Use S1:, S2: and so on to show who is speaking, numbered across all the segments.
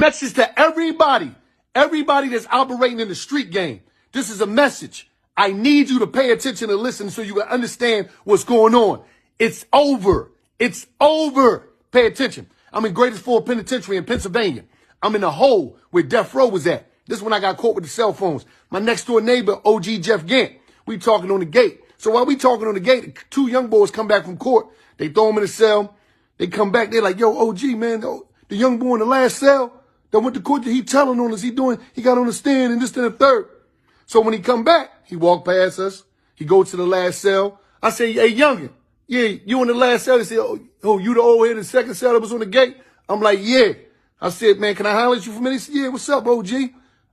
S1: Message to everybody that's operating in the street game. This is a message. I need you to pay attention and listen so you can understand what's going on. It's over. It's over. Pay attention. I'm in Greatest Ford Penitentiary in Pennsylvania. I'm in the hole where Death Row was at. This is when I got caught with the cell phones. My next door neighbor, OG Jeff Gant, we talking on the gate. So while we talking on the gate, two young boys come back from court. They throw them in the cell. They come back. They're like, yo, OG, man, the young boy in the last cell that went to court, he telling on us, he got on the stand and this and the third. So when he come back, he walk past us. He go to the last cell. I say, hey, youngin', yeah, you in the last cell? He said, oh, you the old head in the second cell that was on the gate? I'm like, yeah. I said, man, can I holler at you for a minute? He said, yeah, what's up, OG?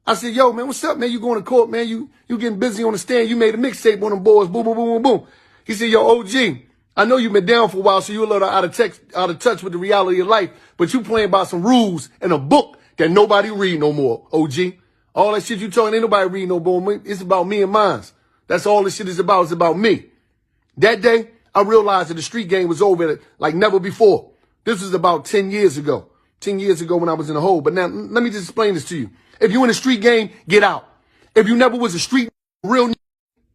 S1: I said, yo, man, what's up, man? You going to court, man? You getting busy on the stand. You made a mixtape on them boys. Boom, boom, boom, boom, boom. He said, yo, OG, I know you've been down for a while, so you're a little out of touch with the reality of life, but you playing by some rules in a book that nobody read no more, OG. All that shit you talking, ain't nobody read no more. It's about me and mine. That's all this shit is about. It's about me. That day, I realized that the street game was over like never before. This was about 10 years ago. 10 years ago when I was in the hole. But now, let me just explain this to you. If you in a street game, get out. If you never was a street real,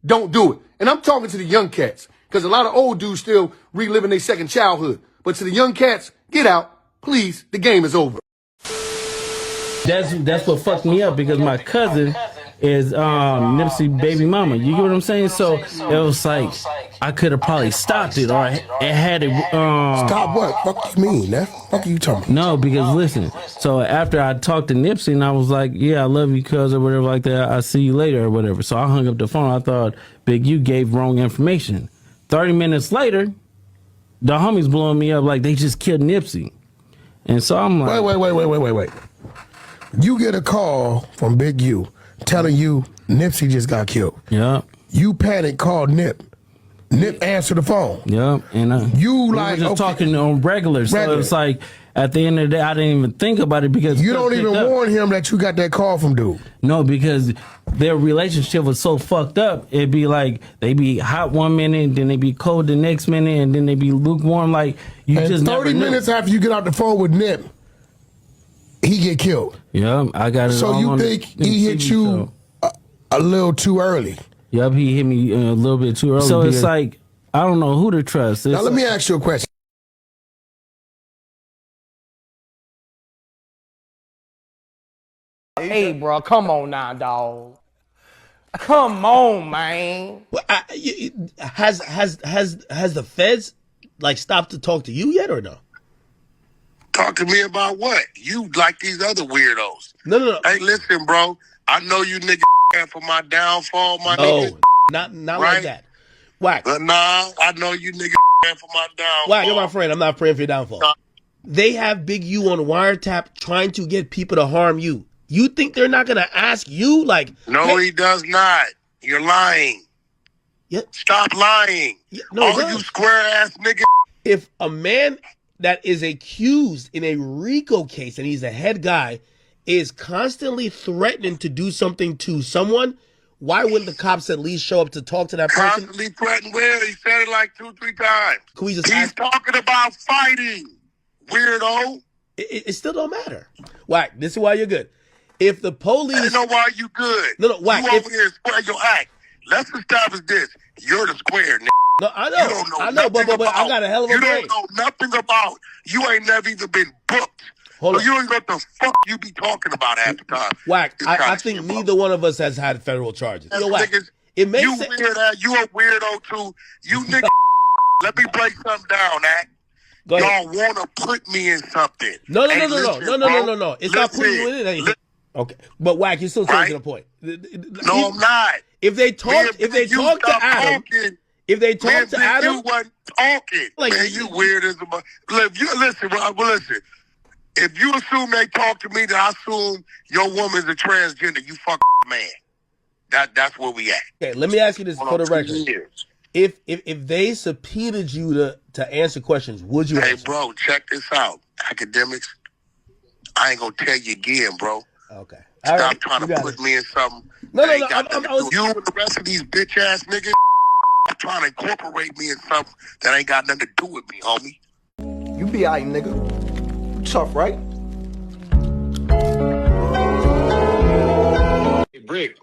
S1: don't do it. And I'm talking to the young cats, because a lot of old dudes still reliving their second childhood. But to the young cats, get out. Please, the game is over.
S2: That's what fucked me up, because my cousin is Nipsey baby mama. You get what I'm saying? So it was like I could have probably stopped it, or it had it.
S3: Stop what? Fuck you mean? That fuck are you talking about?
S2: No, because listen. So after I talked to Nipsey and I was like, yeah, I love you, cuz, or whatever like that. I'll see you later or whatever. So I hung up the phone. I thought Big U gave wrong information. 30 minutes later, the homies blowing me up like they just killed Nipsey. And so I'm like,
S3: wait. You get a call from Big U telling you Nipsey just got killed.
S2: Yeah.
S3: You panic, call Nip. Nip answer the phone.
S2: Yeah. And
S3: you
S2: we
S3: like
S2: were just talking on regular. So it's like at the end of the day, I didn't even think about it, because
S3: you don't even warn him that you got that call from dude.
S2: No, because their relationship was so fucked up. It'd be like they be hot one minute, then they be cold the next minute, and then they be lukewarm. Like you
S3: and
S2: just
S3: 30
S2: never
S3: minutes after you get out the phone with Nip, he get killed.
S2: Yeah, I got it.
S3: So you think he hit you a little too early?
S2: Yep, he hit me a little bit too early. So it's like, I don't know who to trust.
S3: Now let me ask you a question.
S4: Hey, bro, come on now, dog. Come on, man.
S5: Well, has the feds like stopped to talk to you yet, or no?
S6: Talk to me about what? You like these other weirdos.
S5: No.
S6: Hey, listen, bro. I know you niggas for my downfall, my nigga.
S5: Not
S6: right?
S5: like that. Wack.
S6: But nah, I know you niggas for my downfall.
S5: Wack, you're my friend. I'm not praying for your downfall. They have Big U on wiretap trying to get people to harm you. You think they're not gonna ask you? Like,
S6: no, hey, he does not. You're lying.
S5: Yeah.
S6: Stop lying.
S5: Yeah, no,
S6: all you square ass niggas.
S5: If a man that is accused in a RICO case, and he's a head guy, is constantly threatening to do something to someone, why wouldn't the cops at least show up to talk to that person?
S6: Constantly threatened where? He said it like 2-3 times.
S5: Can we just
S6: He's talking about fighting, weirdo.
S5: It still don't matter. Wack, this is why you're good. If the police...
S6: I know why you good.
S5: No, Wack.
S6: You over here square your act. Let's establish this. You're the square, nigga.
S5: No, I know.
S6: You don't know
S5: I know, but I got a hell of a brain.
S6: You don't know nothing about. You ain't never even been booked.
S5: Hold on.
S6: You don't know what the fuck you be talking about half the time.
S5: Wack, I think neither one of us has had federal charges. Yo, Wack, it makes
S6: you
S5: sense.
S6: You a weirdo too. You nigga. Let me break something down, Act. Y'all want to put me in something.
S5: No. It's not putting you in anything. Okay, but Wack, you're still taking a point.
S6: No, I'm not.
S5: If they talk to Adam,
S6: you wasn't talking.
S5: Like,
S6: man, you weird as a mother. Listen. If you assume they talk to me, then I assume your woman's a transgender. You fucking man. That's where we at.
S5: Okay, let me ask you this for the record. If they subpoenaed you to answer questions, would you?
S6: Hey, bro, check this out. Academics, I ain't gonna tell you again, bro.
S5: Okay.
S6: Stop trying to put me in something.
S5: No.
S6: You and the rest of these bitch ass niggas are trying to incorporate me in something that ain't got nothing to do with me, homie.
S4: You be alright, nigga. You tough, right?
S7: Brick,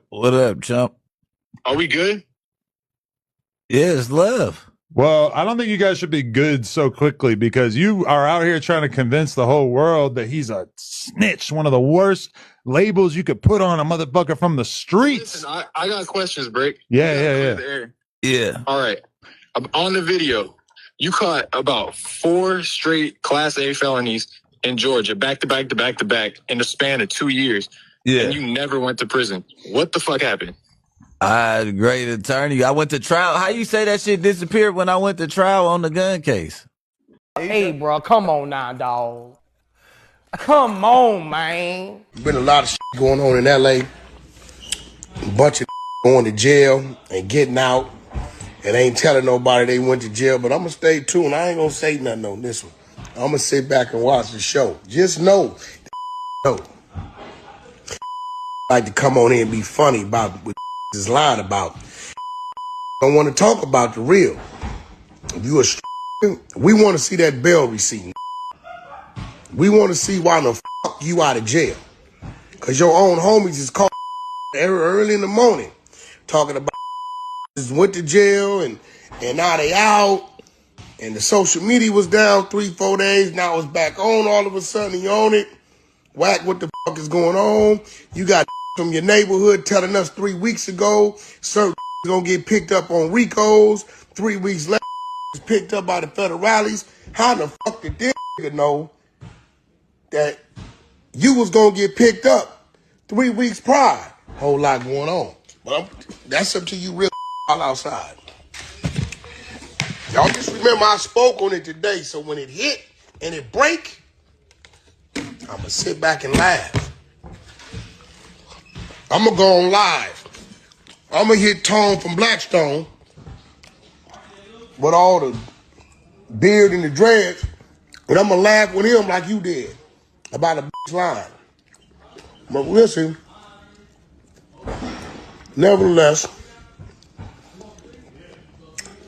S8: What up, chump?
S7: are we good?
S8: Yeah, it's love.
S9: Well, I don't think you guys should be good so quickly because you are out here trying to convince the whole world that he's a snitch, one of the worst labels you could put on a motherfucker from the streets.
S7: Listen, I got questions, Brick.
S9: Yeah.
S7: Yeah. All right. On the video, you caught about 4 straight Class A felonies in Georgia, back to back to back to back, in the span of 2 years.
S8: Yeah.
S7: And you never went to prison. What the fuck happened?
S8: I had a great attorney. I went to trial. How you say that shit disappeared when I went to trial on the gun case?
S4: Hey, bro, come on now, dog. Come on, man.
S3: Been a lot of shit going on in LA. A bunch of going to jail and getting out and ain't telling nobody they went to jail. But I'm gonna stay tuned. I ain't gonna say nothing on this one. I'm gonna sit back and watch the show. Just know, like to come on here and be funny about what is lying about. Don't want to talk about the real. If you we want to see that bail receipt. We want to see why the fuck you out of jail. Cause your own homies is called early in the morning talking about went to jail and now they out. And the social media was down 3-4 days. Now it's back on all of a sudden. You own it. Wack, what the fuck is going on? You got from your neighborhood telling us 3 weeks ago certain gonna get picked up on RICOs. 3 weeks later, was picked up by the federales. How the fuck did this nigga know that you was gonna get picked up 3 weeks prior? Whole lot going on. But that's up to you real all outside. Y'all just remember I spoke on it today, so when it hit and it break, I'ma sit back and laugh. I'ma go on live. I'ma hit Tone from Blackstone with all the beard and the dreads, and I'ma laugh with him like you did about a bitch line. But listen, nevertheless,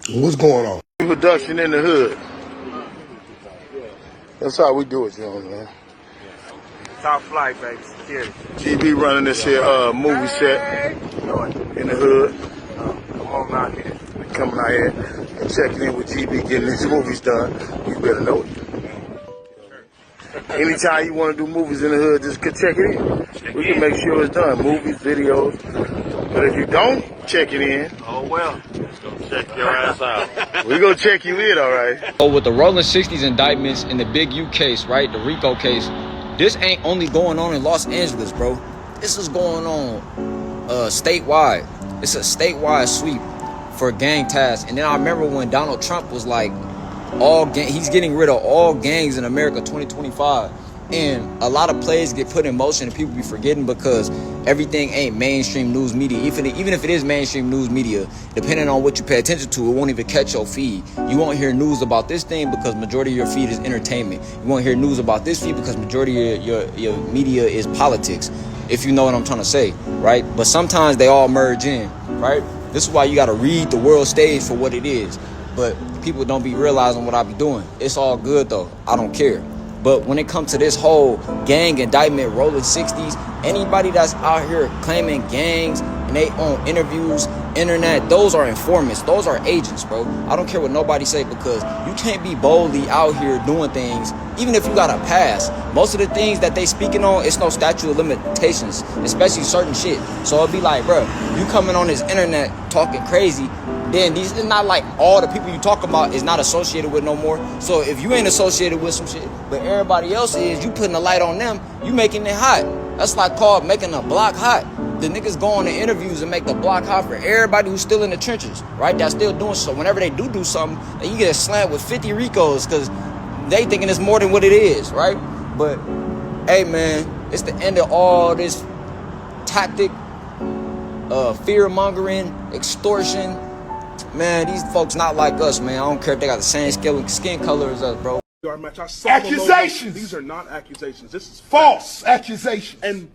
S3: what's going on? Production in the hood. That's how we do it, you know, man.
S10: Top flight, baby. Security.
S3: GB running this here movie set in the hood.
S10: Come on out here.
S3: Coming out here and checking in with GB, getting these movies done. You better know it. Anytime you want to do movies in the hood, just check it in. We can make sure it's done. Movies, videos. But if you don't check it in,
S10: Oh, well. Let's go check your ass out.
S3: we gonna check you in, all right?
S11: So with the Rolling 60s indictments in the Big U case, right, the RICO case, this ain't only going on in Los Angeles, bro. This is going on statewide. It's a statewide sweep for gang tasks. And then I remember when Donald Trump was like, he's getting rid of all gangs in America 2025. And a lot of plays get put in motion and people be forgetting because everything ain't mainstream news media. Even if it is mainstream news media, depending on what you pay attention to, it won't even catch your feed. You won't hear news about this thing because majority of your feed is entertainment. You won't hear news about this feed because majority of your media is politics, if you know what I'm trying to say, right? But sometimes they all merge in, right? This is why you got to read the world stage for what it is. But people don't be realizing what I be doing. It's all good, though. I don't care. But when it comes to this whole gang indictment, Rolling 60s, anybody that's out here claiming gangs and they own interviews, internet, those are informants. Those are agents, bro. I don't care what nobody say because you can't be boldly out here doing things, even if you got a pass. Most of the things that they speaking on, it's no statute of limitations, especially certain shit. So it'll be like, bro, you coming on this internet talking crazy, then these it's not like all the people you talk about is not associated with no more. So if you ain't associated with some shit, but everybody else is, you putting a light on them, you making it hot. That's like called making a block hot. The niggas go on the interviews and make the block hot for everybody who's still in the trenches, right? That's still doing so. Whenever they do something, then you get slammed with 50 RICOs because they thinking it's more than what it is, right? But hey, man, it's the end of all this tactic, fear mongering, extortion. Man, these folks not like us, man. I don't care if they got the same skin color as us, bro.
S1: Accusations.
S10: These are not accusations. This is
S1: False accusations.
S10: And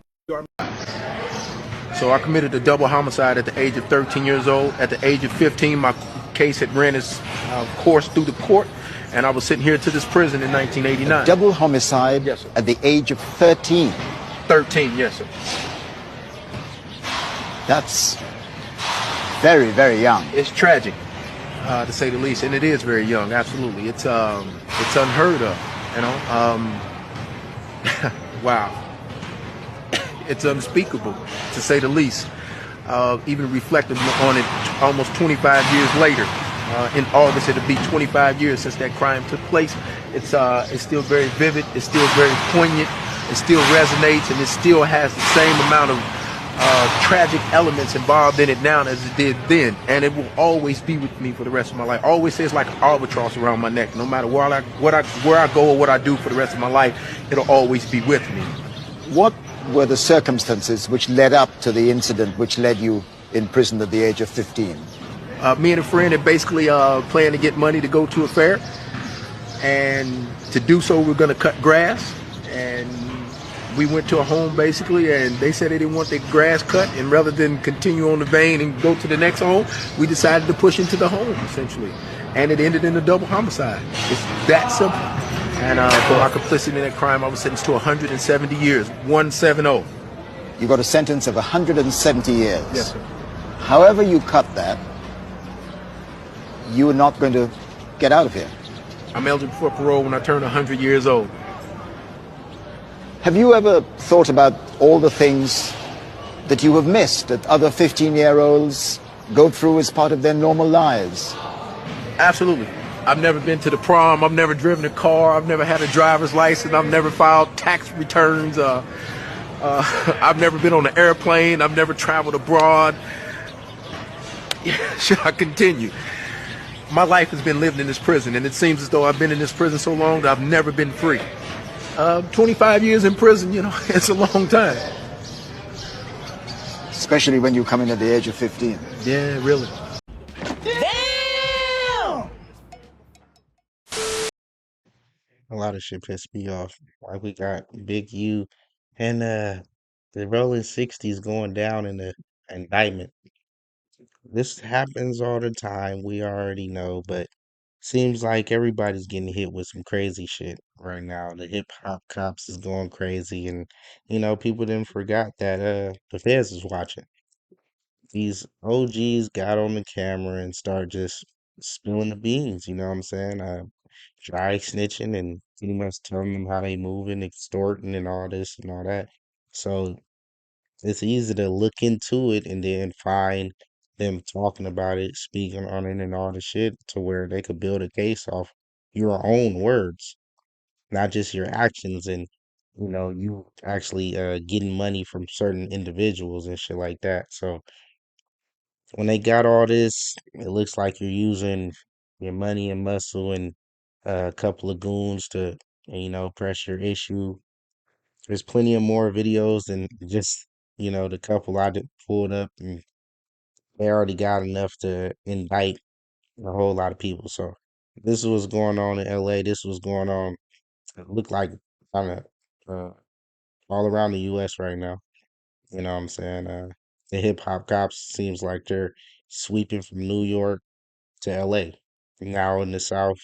S12: So I committed a double homicide at the age of 13 years old. At the age of 15, my case had ran its course through the court, and I was sitting here to this prison in 1989.
S13: Double homicide,
S12: yes, sir.
S13: At the age of 13.
S12: 13, yes, sir.
S13: That's very, very young.
S12: It's tragic, to say the least, and it is very young. Absolutely, it's unheard of. You know, wow, it's unspeakable, to say the least. Even reflecting on it almost 25 years later. In August, it'll be 25 years since that crime took place. It's still very vivid. It's still very poignant. It still resonates, and it still has the same amount of tragic elements involved in it now as it did then. And it will always be with me for the rest of my life. I always say it's like an albatross around my neck. No matter where I go or what I do for the rest of my life, it'll always be with me.
S13: What were the circumstances which led up to the incident which led you in prison at the age of 15?
S12: Me and a friend had basically planned to get money to go to a fair, and to do so we're going to cut grass, and we went to a home basically, and they said they didn't want their grass cut, and rather than continue on the vein and go to the next home, we decided to push into the home essentially, and it ended in a double homicide. It's that simple. And for our complicity in that crime, I was sentenced to 170 years, 170.
S13: You got a sentence of 170 years.
S12: Yes, sir.
S13: However you cut that, you are not going to get out of here.
S12: I'm eligible for parole when I turn 100 years old.
S13: Have you ever thought about all the things that you have missed that other 15-year-olds go through as part of their normal lives?
S12: Absolutely. I've never been to the prom. I've never driven a car. I've never had a driver's license. I've never filed tax returns. I've never been on an airplane. I've never traveled abroad. Should I continue? My life has been lived in this prison, and it seems as though I've been in this prison so long that I've never been free. 25 years in prison, you know, it's a long time.
S13: Especially when you come in at the age of 15.
S12: Yeah, really.
S14: A lot of shit pissed me off. Like we got Big U and the rolling 60s going down in the indictment. This happens all the time. We already know, but seems like everybody's getting hit with some crazy shit right now. The hip hop cops is going crazy, and people didn't forgot that the feds is watching. These OGs got on the camera and start just spilling the beans, you know what I'm saying? Dry snitching and pretty much telling them how they moving, extorting and all this and all that. So it's easy to look into it and then find them talking about it, speaking on it and all the shit to where they could build a case off your own words, not just your actions and you actually getting money from certain individuals and shit like that. So when they got all this, it looks like you're using your money and muscle and a couple of goons to, press your issue. There's plenty of more videos than just, the couple I did pulled up, and they already got enough to indict a whole lot of people. So this was going on in LA. This was going on, it looked like kind of all around the US right now. You know what I'm saying? The hip hop cops seems like they're sweeping from New York to LA. Now in the South,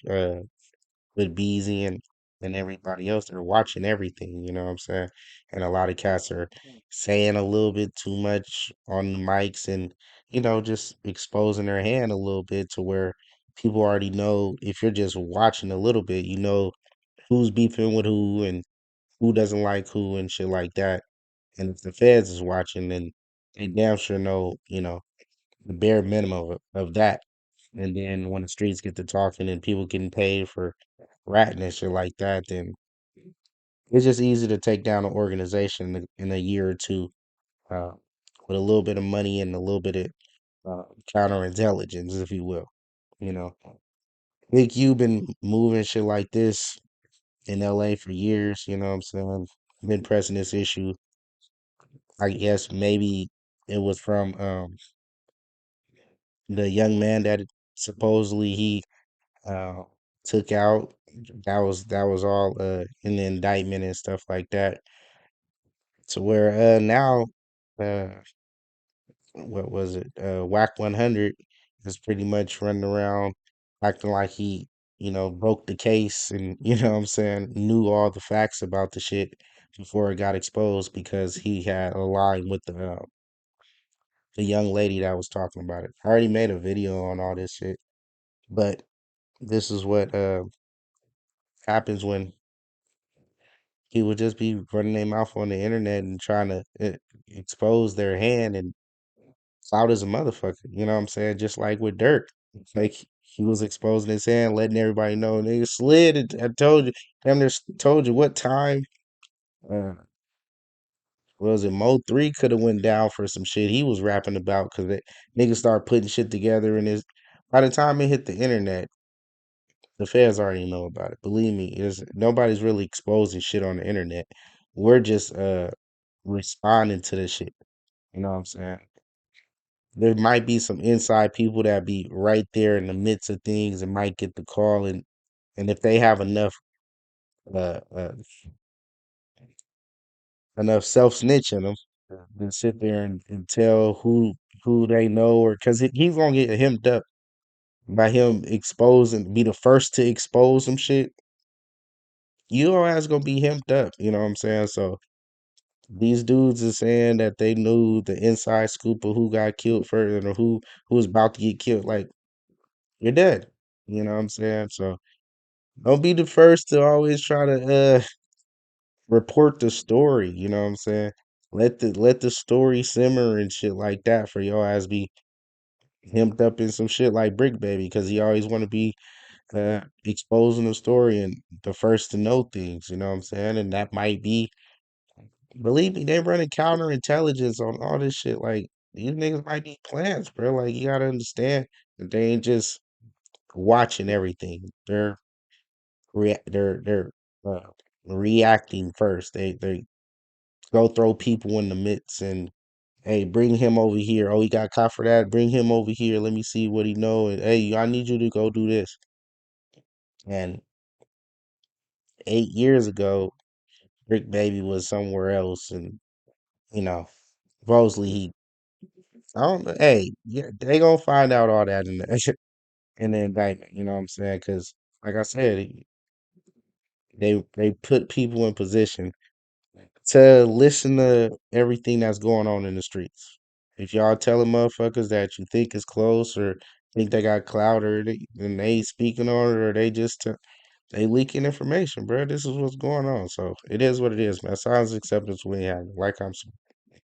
S14: with Beezy and everybody else, they're watching everything, you know what I'm saying? And a lot of cats are saying a little bit too much on the mics and, just exposing their hand a little bit to where people already know if you're just watching a little bit, you know who's beefing with who and who doesn't like who and shit like that. And if the feds is watching, then they damn sure know, the bare minimum of that. And then when the streets get to talking and people getting paid for ratting and shit like that, then it's just easy to take down an organization in a year or two uh, with a little bit of money and a little bit of counterintelligence, if you will. You know, Big U been moving shit like this in LA for years. You know what I'm saying? Been pressing this issue. I guess maybe it was from the young man that supposedly he uh, took out. That was all in the indictment and stuff like that. To where now, uh, what was it? Wack 100 is pretty much running around acting like he, broke the case and what I'm saying, knew all the facts about the shit before it got exposed because he had a line with the young lady that was talking about it. I already made a video on all this shit, but this is what happens when people just be running their mouth on the internet and trying to expose their hand and clout as a motherfucker. You know what I'm saying? Just like with Dirk, like he was exposing his hand, letting everybody know. Nigga slid. I told you. Damn near told you what time. Uh, what was it? Mo 3 could have went down for some shit he was rapping about because niggas started putting shit together and his. By the time it hit the internet, the feds already know about it. Believe me, is nobody's really exposing shit on the internet. We're just responding to the shit. You know what I'm saying? There might be some inside people that be right there in the midst of things and might get the call and if they have uh, uh enough self snitch in them, then sit there and tell who they know or because he's gonna get hemmed up by him exposing be the first to expose some shit. Your ass gonna be hemmed up. You know what I'm saying? So these dudes are saying that they knew the inside scoop of who got killed first or who was about to get killed. Like you're dead. You know what I'm saying? So don't be the first to always try to report the story. You know what I'm saying? Let the story simmer and shit like that for your ass be hemmed up in some shit like Brick Baby because he always want to be exposing the story and the first to know things. You know what I'm saying? And that might be believe me, they running counterintelligence on all this shit. Like these niggas might be plans, bro. Like you gotta understand that they ain't just watching everything. They're uh, reacting first. They go throw people in the midst and hey, bring him over here. Oh, he got caught for that. Bring him over here. Let me see what he know. And hey, I need you to go do this. And 8 years ago, Rick Baby was somewhere else, and you know, supposedly he. I don't know. Hey, yeah, they gonna find out all that in the in the indictment. You know what I'm saying? Because, like I said, they put people in position to listen to everything that's going on in the streets. If y'all telling motherfuckers that you think is close or think they got clout or and they speaking on it or they just they leaking information, bro. This is what's going on. So it is what it is, man. Silence acceptance we have. Like I'm